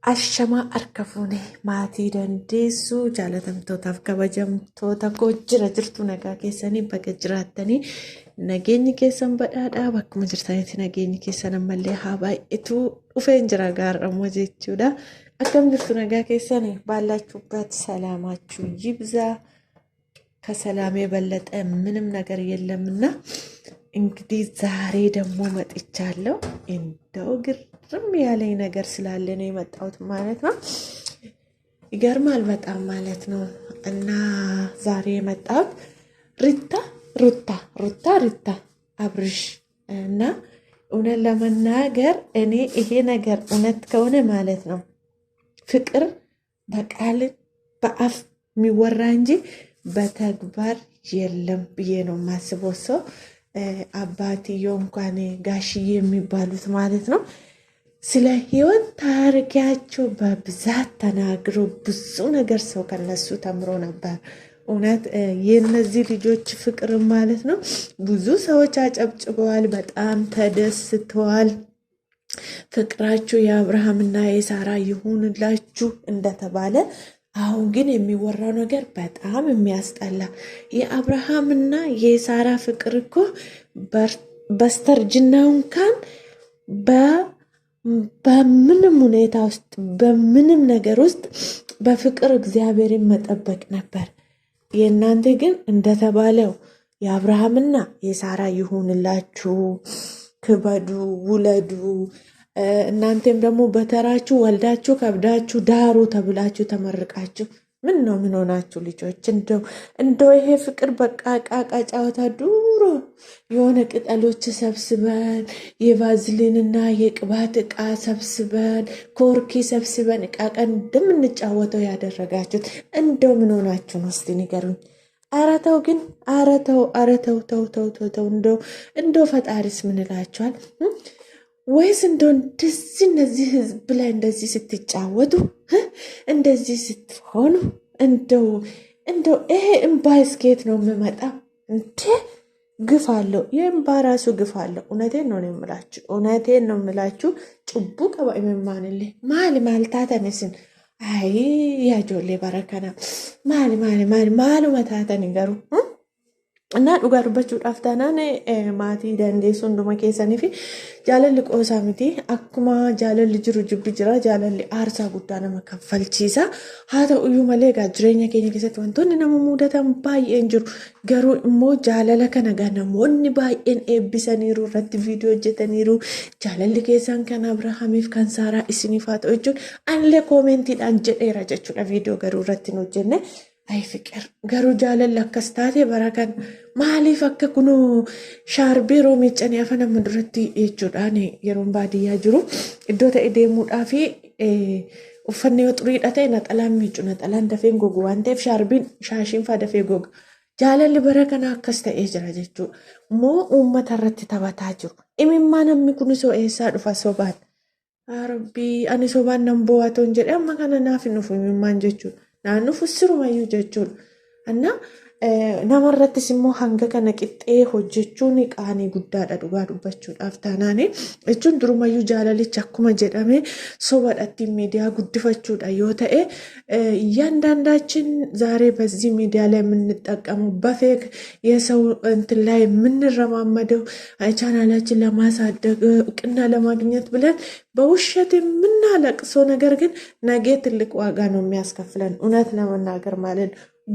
Ashama harka fuune maatii dandeessu jaalatamtootaaf kabajamtoota koo jirtu nagaa keessanii bakka jiraattanii nageenyi keessan badhaadhaa bakkuma jirtanitti nageenyi keessan ammallee haa baay'atu dhufeen jira gaarrammoo jechuudha. Akkam jirtu nagaa keessanii ባላችሁበት ሰላማችሁ ይብዛ ከሰላም የበለጠ ምንም ነገር የለምና እንግዲህ ዛሬ ደግሞ መጥቻለሁ እንደው ግርም ያለኝ ነገር ስላለ ነው የመጣሁት ማለት ነው። ይገርማል በጣም ማለት ነው። እና ዛሬ የመጣሁት ሩታ አብርሽ እና እውነት ለመናገር እኔ ይሄ ነገር እውነት ከሆነ ማለት ነው ፍቅር በቃል በአፍ የሚወራ እንጂ በተግባር የለም ብዬ ነው የማስበው። ሰው አባትየው እንኳን ጋሽዬ የሚባሉት ማለት ነው ስለ ህይወት ታሪካቸው በብዛት ተናግሮ ብዙ ነገር ሰው ከነሱ ተምሮ ነበር። እውነት የነዚህ ልጆች ፍቅር ማለት ነው ብዙ ሰዎች አጨብጭበዋል፣ በጣም ተደስተዋል። ፍቅራችሁ የአብርሃምና የሳራ ይሁንላችሁ እንደተባለ አሁን ግን የሚወራው ነገር በጣም የሚያስጠላ። የአብርሃምና የሳራ ፍቅር እኮ በስተርጅናው እንኳን በምንም ሁኔታ ውስጥ በምንም ነገር ውስጥ በፍቅር እግዚአብሔርን መጠበቅ ነበር። የእናንተ ግን እንደተባለው የአብርሃምና የሳራ ይሁንላችሁ፣ ክበዱ፣ ውለዱ፣ እናንተም ደግሞ በተራችሁ ወልዳችሁ ከብዳችሁ ዳሩ ተብላችሁ ተመርቃችሁ ምን ሆናችሁ ልጆች? እንደው ይሄ ፍቅር በቃ ቃቃ ጫወታ ዱሮ የሆነ ቅጠሎች ሰብስበን የቫዝሊንና የቅባት እቃ ሰብስበን ኮርኪ ሰብስበን እቃቀን እንደምንጫወተው ያደረጋችሁት እንደው ምን ሆናችሁ ነው? እስቲ ንገሩኝ። አረተው ግን አረተው ተው እንደው ፈጣሪስ ምን ይላችኋል? ወይስ እንደው እንደዚህ እነዚህ ህዝብ ላይ እንደዚህ ስትጫወቱ እንደዚህ ስትሆኑ እንደው ይሄ እምባ እስኬት ነው የምመጣ እንዴ? ግፍ አለው፣ የእምባ ራሱ ግፍ አለው። እውነቴን ነው የምላችሁ። ጭቡ ቀባይ መማንሌ ማል ማልታተንስን አይ ያጆሌ በረከና ማሉ መታተን ይገሩ እና dhugaa dubbachuudhaaf taanaan maatii dandeessu hunduma keessanii fi jaalalli qoosaa miti. Akkuma jaalalli jiru jibbi jira, jaalalli aarsaa guddaa nama kaffalchiisa. Haa ta'uyyuu malee jireenya keenya keessatti wantoonni nama mudatan baay'een jiru. Garuu immoo jaalala kana namoonni baay'een eebbisaniiru, irratti viidiyoo hojjetaniiru. Jaalalli keessan kan Abrahaamiif kan Saaraa isiniif haa ta'u jechuun anillee koomentiidhaan jedheera jechuudha. Viidiyoo garuu irratti hin hojjenne. Ay fikir garuu jaalalli akkas taate barakan maaliif akka kunu shaarbii roomicanii afaan amma duratti jechuudhaan yeroon baadiyyaa jiru iddoo ta'e deemuudhaa fi uffanni yoo xuriidha ta'e naxalaan miicu, naxalaan dafee gogu waan ta'eef shaashiin faa dafee goga. Jaalalli barakan akkas ta'ee jira jechuudha. Moo uummata irratti taphataa jiru. Imimmaa namni kun soo eessaa dhufa sobaan? Rabbii ani sobaan nan bo'aatoon jedhe amma kana naaf hin dhufu imimmaan jechuudha. Naannoo fussirumayyuu jechuudha. Anna namarrattis immoo hanga kana qixxee hojjechuun qaanii guddaadha dhugaa dubbachuudhaaf taanaani. Jechuun durumayyuu jaalalicha akkuma jedhame sobadhatti miidiyaa guddifachuudha yoo ta'e እያንዳንዳችን ዛሬ በዚህ ሚዲያ ላይ የምንጠቀመው በፌክ የሰው እንትን ላይ የምንረማመደው ቻናላችን ለማሳደግ እውቅና ለማግኘት ብለን በውሸት የምናለቅሰው ነገር ግን ነገ ትልቅ ዋጋ ነው የሚያስከፍለን። እውነት ለመናገር ማለት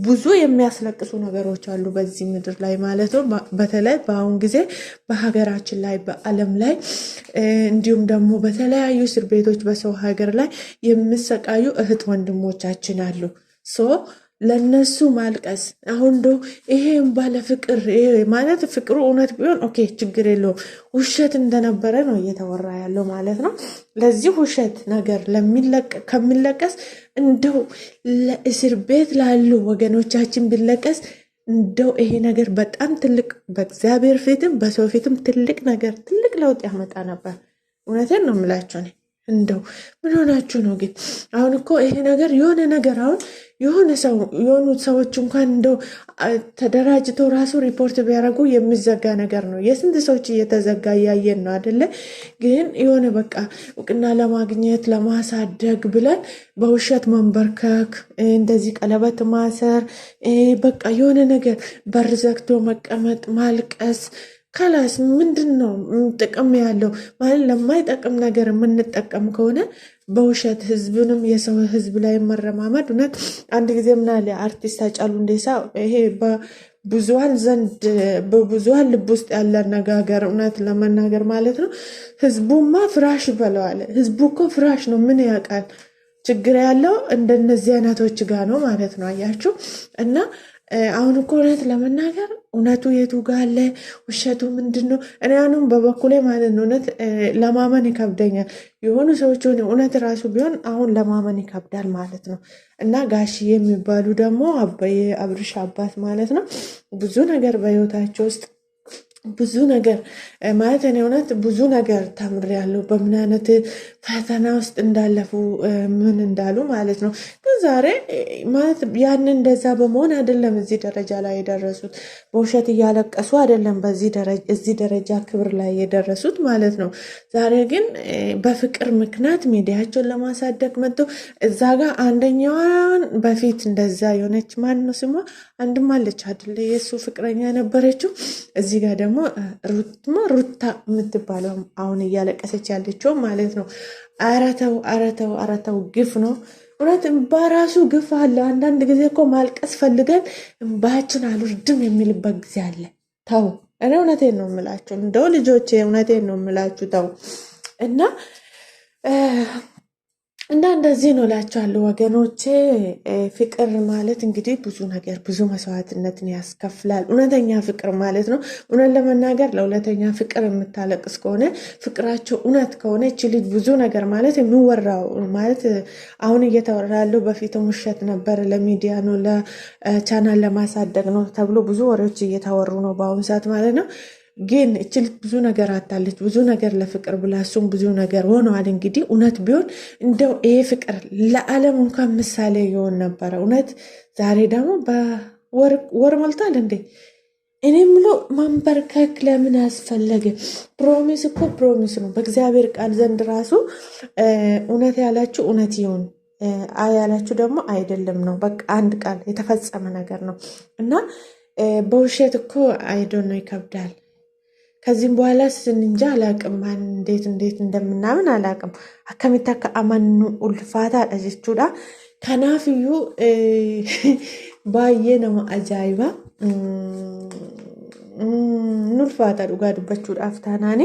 ብዙ የሚያስለቅሱ ነገሮች አሉ በዚህ ምድር ላይ ማለት ነው። በተለይ በአሁን ጊዜ በሀገራችን ላይ በዓለም ላይ እንዲሁም ደግሞ በተለያዩ እስር ቤቶች በሰው ሀገር ላይ የሚሰቃዩ እህት ወንድሞቻችን አሉ። ለነሱ ማልቀስ አሁን ይሄን ባለ ፍቅር ማለት ፍቅሩ እውነት ቢሆን ኦኬ ችግር የለውም። ውሸት እንደነበረ ነው እየተወራ ያለው ማለት ነው። ለዚህ ውሸት ነገር ከሚለቀስ እንደው ለእስር ቤት ላሉ ወገኖቻችን ቢለቀስ እንደው ይሄ ነገር በጣም ትልቅ በእግዚአብሔር ፊትም በሰው ፊትም ትልቅ ነገር ትልቅ ለውጥ ያመጣ ነበር። እውነቴን ነው የምላችሁ። እንደው ምን ሆናችሁ ነው ግን? አሁን እኮ ይሄ ነገር የሆነ ነገር አሁን የሆኑ ሰዎች እንኳን እንደው ተደራጅተው ራሱ ሪፖርት ቢያደርጉ የሚዘጋ ነገር ነው። የስንት ሰዎች እየተዘጋ እያየን ነው አይደለ? ግን የሆነ በቃ እውቅና ለማግኘት ለማሳደግ ብለን በውሸት መንበርከክ፣ እንደዚህ ቀለበት ማሰር፣ በቃ የሆነ ነገር በር ዘግቶ መቀመጥ፣ ማልቀስ ከላስ ምንድን ነው ጥቅም ያለው? ማለት ለማይጠቅም ነገር የምንጠቀም ከሆነ በውሸት ህዝብንም የሰው ህዝብ ላይ መረማመድ። እውነት አንድ ጊዜ ምናለ አርቲስት ሃጫሉ ሁንዴሳ ይሄ በብዙሃን ዘንድ በብዙሃን ልብ ውስጥ ያለ አነጋገር እውነት ለመናገር ማለት ነው፣ ህዝቡማ ፍራሽ በለዋለ። ህዝቡ እኮ ፍራሽ ነው፣ ምን ያውቃል? ችግር ያለው እንደነዚህ አይነቶች ጋር ነው ማለት ነው። አያችሁ እና አሁን እኮ እውነት ለመናገር እውነቱ የቱ ጋር አለ? ውሸቱ ምንድን ነው? እኔ አሁንም በበኩሌ ማለት ነው እውነት ለማመን ይከብደኛል። የሆኑ ሰዎች ሆነ እውነት ራሱ ቢሆን አሁን ለማመን ይከብዳል ማለት ነው። እና ጋሽዬ የሚባሉ ደግሞ አብርሽ አባት ማለት ነው ብዙ ነገር በህይወታቸው ውስጥ ብዙ ነገር ማለት እኔ እውነት ብዙ ነገር ተምሬያለሁ። በምን አይነት ፈተና ውስጥ እንዳለፉ ምን እንዳሉ ማለት ነው። ግን ዛሬ ማለት ያን እንደዛ በመሆን አይደለም እዚህ ደረጃ ላይ የደረሱት። በውሸት እያለቀሱ አይደለም እዚህ ደረጃ ክብር ላይ የደረሱት ማለት ነው። ዛሬ ግን በፍቅር ምክንያት ሚዲያቸውን ለማሳደግ መጥተው እዛ ጋር አንደኛዋን በፊት እንደዛ የሆነች ማን ነው ስሟ አንድም አለች አይደለ? የእሱ ፍቅረኛ ነበረችው። እዚህ ጋር ደግሞ ሩታ የምትባለው አሁን እያለቀሰች ያለችው ማለት ነው። አረተው ግፍ ነው እውነት። በራሱ ግፍ አለ። አንዳንድ ጊዜ እኮ ማልቀስ ፈልገን እንባችን አልወርድም የሚልበት ጊዜ አለ። ተው፣ እኔ እውነቴን ነው የምላችሁ፣ እንደው ልጆቼ እውነቴን ነው የምላችሁ፣ ተው እና እንደዚህ ነው እላችኋለሁ ወገኖቼ። ፍቅር ማለት እንግዲህ ብዙ ነገር ብዙ መስዋዕትነትን ያስከፍላል። እውነተኛ ፍቅር ማለት ነው። እውነት ለመናገር ለእውነተኛ ፍቅር የምታለቅስ ከሆነ ፍቅራቸው እውነት ከሆነ እቺ ልጅ ብዙ ነገር ማለት የሚወራው ማለት አሁን እየተወራ ያለው በፊትም ውሸት ነበር፣ ለሚዲያ ነው ለቻናል ለማሳደግ ነው ተብሎ ብዙ ወሬዎች እየተወሩ ነው በአሁኑ ሰዓት ማለት ነው። ግን እች ልጅ ብዙ ነገር አታለች፣ ብዙ ነገር ለፍቅር ብላ እሱም ብዙ ነገር ሆነዋል። እንግዲህ እውነት ቢሆን እንደው ይሄ ፍቅር ለዓለም እንኳን ምሳሌ ይሆን ነበረ እውነት። ዛሬ ደግሞ በወር ሞልቷል እንዴ? እኔ ምሎ ማንበርከክ ለምን አስፈለገ? ፕሮሚስ እኮ ፕሮሚስ ነው በእግዚአብሔር ቃል ዘንድ ራሱ እውነት ያላችሁ እውነት ይሁን ያላችሁ ደግሞ አይደለም ነው። በቃ አንድ ቃል የተፈጸመ ነገር ነው እና በውሸት እኮ አይዶን ነው ይከብዳል። ከዚህም በኋላ ስንንጃ አላቅም እንዴት እንደምናምን አላቅም። አከሚታ ከአማኑ ኡልፋታ ዳጀቹዳ ከናፍዩ ባየ ነማ አጃይባ ኑልፋታ ዱጋ ዱበቹዳፍ ታናኒ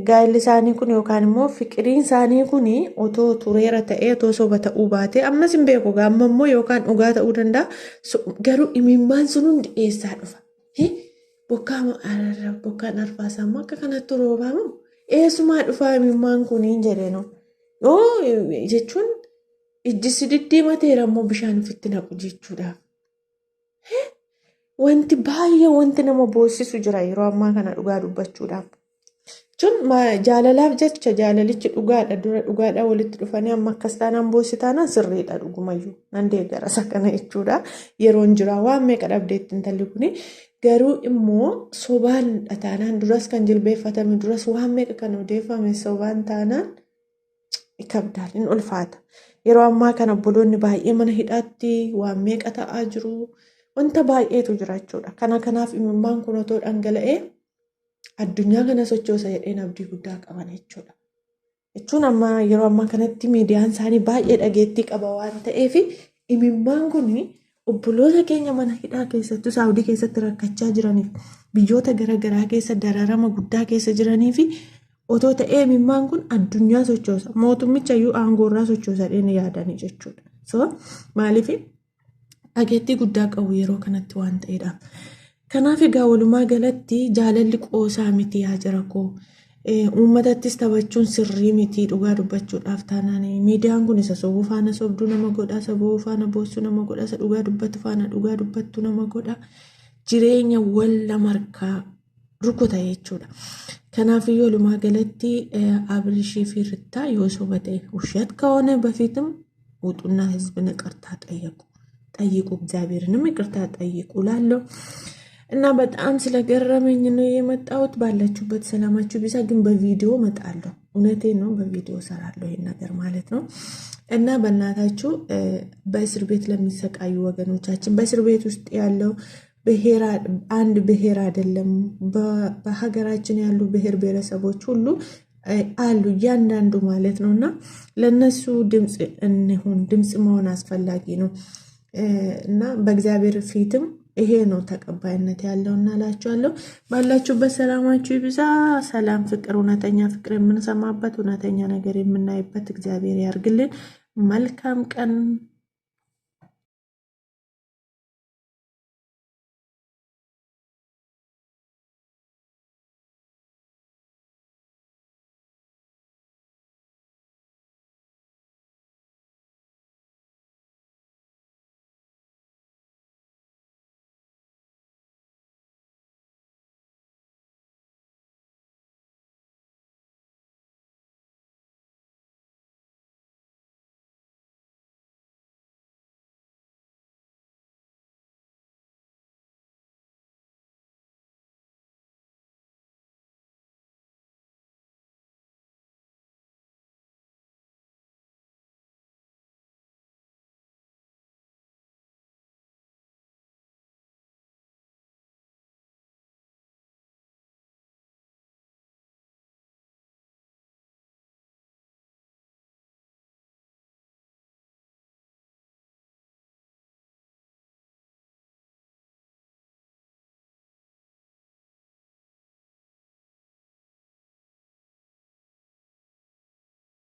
ጋይል ሳኒ ኩን ዮካን ሞ ፍቅሪን ሳኒ ኩን ኦቶ ቱሬራ ተኤ ኦቶ ሶባ ተኡ ባቴ አመስን ቤኮ ጋመሞ ዮካን ኡጋ ተኡ ደንዳ ገሩ ኢሚማን ሱኑን ዲኤሳ ዱፋ bokkaan arfaasammoo akka kanatti roobamu eessumaa dhufaa imimmaan kun hin jedhe no jechuun ijjisi diddiimateera immoo bishaan ofitti naqu jechuudhaaf wanti baay'ee wanti nama boosisu jira yeroo ammaa kana dhugaa dubbachuudhaaf jechuun jaalalaaf jecha jaalalichi dhugaadha walitti dhufanii amma akkas taanaan boositaanaan sirriidha dhugumayyuu nan deeggara isa kana jechuudha. Yeroon jira waan meeqa dhabdeetti intalli kuni garuu immoo sobaan taanaan duras kan jilbeeffatame duras waan meeqa kan odeeffame sobaan taanaan ikabdaal in ulfaata. Yeroo ammaa kana obboloonni baay'ee mana hidhaatti waan meeqa ta'aa jiru wanta baay'eetu jira jechuudha. Kanaaf imimmaan kun otoo dhangala'ee addunyaa kana sochoosa jedheen abdii guddaa qaban jechuudha. Jechuun amma yeroo ammaa kanatti miidiyaan isaanii baay'ee dhageettii qaba waan ta'eef imimmaan kun obboloota keenya mana hidhaa keessattuu Saawudii keessatti rakkachaa jiraniif biyyoota garaagaraa keessa dararama guddaa keessa jiraniif otoo ta'ee imimmaan kun addunyaa sochoosa mootummicha iyyuu aangoorraa sochoosa jedheen yaadanii jechuudha. So maaliif dhageettii guddaa qabu yeroo kanatti waan ta'eedhaaf. Kanaaf egaa walumaa galatti jaalalli qoosaa miti yaa jara koo. Uummatattis taphachuun sirrii miti dhugaa dubbachuudhaaf taanaan miidiyaan kun isa sobuu faana sobduu nama godha, isa bo'oo faana boossuu nama godha, isa dhugaa dubbatu faana dhugaa dubbattu nama godha. Jireenya walla markaa rukuta jechuudha. Kanaafiyyoo lumaa galatti abrishii fi rittaa yoo sobatee ውሸት ከሆነ በፊትም ውጡና ህዝብን ይቅርታ ጠይቁ እግዚአብሔርንም ይቅርታ ጠይቁ ላለው እና በጣም ስለገረመኝ ነው የመጣሁት። ባላችሁበት ሰላማችሁ ቢዛ። ግን በቪዲዮ መጣለሁ፣ እውነቴ ነው፣ በቪዲዮ ሰራለሁ ይሄን ነገር ማለት ነው። እና በእናታችሁ በእስር ቤት ለሚሰቃዩ ወገኖቻችን በእስር ቤት ውስጥ ያለው ብሔር አንድ ብሔር አይደለም፣ በሀገራችን ያሉ ብሔር ብሔረሰቦች ሁሉ አሉ እያንዳንዱ ማለት ነውና ለነሱ ድምጽ እንሁን፣ ድምጽ መሆን አስፈላጊ ነው እና በእግዚአብሔር ፊትም ይሄ ነው ተቀባይነት ያለውና ላችኋለሁ። ባላችሁበት ሰላማችሁ ይብዛ። ሰላም፣ ፍቅር፣ እውነተኛ ፍቅር የምንሰማበት እውነተኛ ነገር የምናይበት እግዚአብሔር ያርግልን። መልካም ቀን